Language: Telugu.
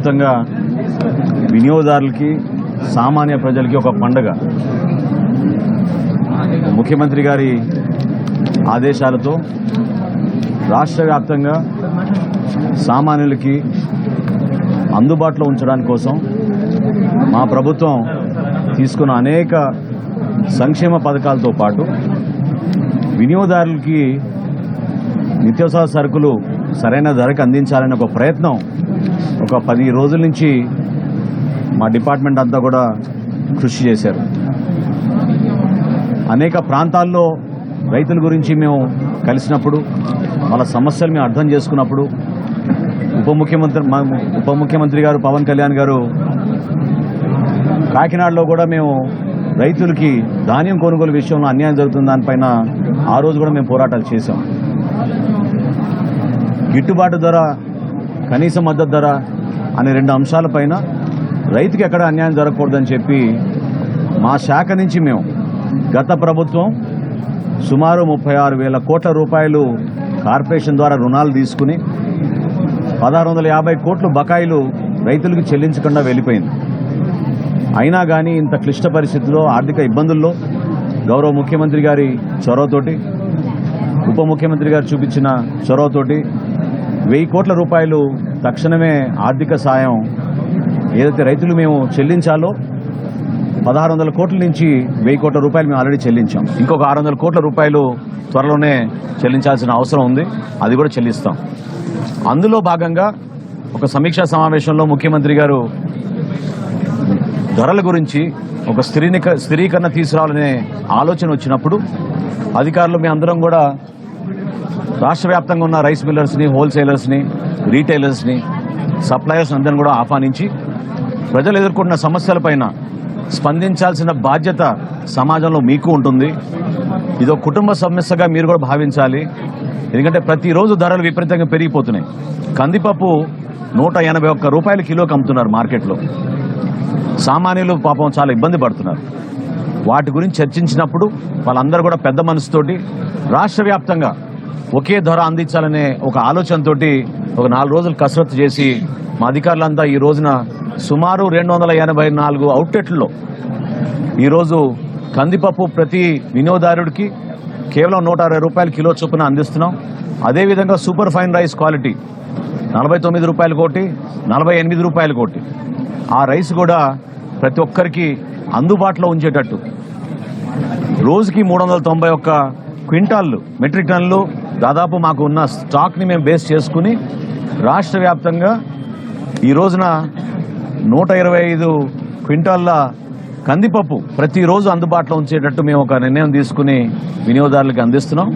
వ్యాప్తంగా వినియోగదారులకి సామాన్య ప్రజలకి ఒక పండుగ. ముఖ్యమంత్రి గారి ఆదేశాలతో రాష్ట్ర వ్యాప్తంగా సామాన్యులకి అందుబాటులో ఉంచడానికి కోసం మా ప్రభుత్వం తీసుకున్న అనేక సంక్షేమ పథకాలతో పాటు వినియోగదారులకి నిత్యావసర సరుకులు సరైన ధరకు అందించాలనే ఒక ప్రయత్నం ఒక 10 రోజుల నుంచి మా డిపార్ట్మెంట్ అంతా కూడా కృషి చేశారు. అనేక ప్రాంతాల్లో రైతుల గురించి మేము కలిసినప్పుడు వాళ్ళ సమస్యలు మేము అర్థం చేసుకున్నప్పుడు ఉప ముఖ్యమంత్రి గారు పవన్ కళ్యాణ్ గారు కాకినాడలో కూడా మేము రైతులకి ధాన్యం కొనుగోలు విషయంలో అన్యాయం జరుగుతున్న దానిపైన ఆ రోజు కూడా మేము పోరాటాలు చేశాం. గిట్టుబాటు ధర, కనీస మద్దతు ధర అనే 2 అంశాలపైన రైతుకి ఎక్కడ అన్యాయం జరగకూడదని చెప్పి మా శాఖ నుంచి మేము గత ప్రభుత్వం సుమారు 36,000 కోట్ల రూపాయలు కార్పొరేషన్ ద్వారా రుణాలు తీసుకుని 1,650 కోట్లు బకాయిలు రైతులకు చెల్లించకుండా వెళ్ళిపోయింది. అయినా కానీ ఇంత క్లిష్ట పరిస్థితుల్లో, ఆర్థిక ఇబ్బందుల్లో గౌరవ ముఖ్యమంత్రి గారి చొరవతోటి, ఉప ముఖ్యమంత్రి గారు చూపించిన చొరవతోటి 1,000 కోట్ల రూపాయలు తక్షణమే ఆర్థిక సాయం ఏదైతే రైతులు మేము చెల్లించాలో 1,600 కోట్ల నుంచి 1,000 కోట్ల రూపాయలు మేము ఆల్రెడీ చెల్లించాం. ఇంకొక 600 కోట్ల రూపాయలు త్వరలోనే చెల్లించాల్సిన అవసరం ఉంది. అది కూడా చెల్లిస్తాం. అందులో భాగంగా ఒక సమీక్షా సమావేశంలో ముఖ్యమంత్రి గారు ధరల గురించి ఒక స్థిరీకరణ తీసుకురావాలనే ఆలోచన వచ్చినప్పుడు అధికారులు మీ అందరం కూడా రాష్ట్ర వ్యాప్తంగా ఉన్న రైస్ మిల్లర్స్ని, హోల్సేలర్స్ని, రీటైలర్స్ని, సప్లయర్స్ అందరిని కూడా ఆహ్వానించి ప్రజలు ఎదుర్కొంటున్న సమస్యలపైన స్పందించాల్సిన బాధ్యత సమాజంలో మీకు ఉంటుంది. ఇదో కుటుంబ సమస్యగా మీరు కూడా భావించాలి. ఎందుకంటే ప్రతిరోజు ధరలు విపరీతంగా పెరిగిపోతున్నాయి. కందిపప్పు 181 రూపాయల కిలోకి అమ్ముతున్నారు మార్కెట్లో. సామాన్యులు పాపం చాలా ఇబ్బంది పడుతున్నారు. వాటి గురించి చర్చించినప్పుడు వాళ్ళందరూ కూడా పెద్ద మనసుతోటి రాష్ట్ర వ్యాప్తంగా ఒకే ధర అందించాలనే ఒక ఆలోచనతోటి ఒక 4 రోజులు కసరత్తు చేసి మా అధికారులంతా ఈ రోజున సుమారు 284 అవుట్లెట్లలో ఈరోజు కందిపప్పు ప్రతి వినియోగదారుడికి కేవలం 160 రూపాయల కిలో చొప్పున అందిస్తున్నాం. అదేవిధంగా సూపర్ ఫైన్ రైస్ క్వాలిటీ 49 రూపాయల కోటి, 48 రూపాయల కోటి ఆ రైస్ కూడా ప్రతి ఒక్కరికి అందుబాటులో ఉంచేటట్టు రోజుకి 391 క్వింటాళ్ళు, మెట్రిక్ టన్నులు దాదాపు మాకు ఉన్న స్టాక్ని మేము బేస్ చేసుకుని రాష్ట్ర వ్యాప్తంగా ఈ రోజున 125 క్వింటాళ్ళ కందిపప్పు ప్రతిరోజు అందుబాటులో ఉంచేటట్టు మేము ఒక నిర్ణయం తీసుకుని వినియోగదారులకు అందిస్తున్నాం.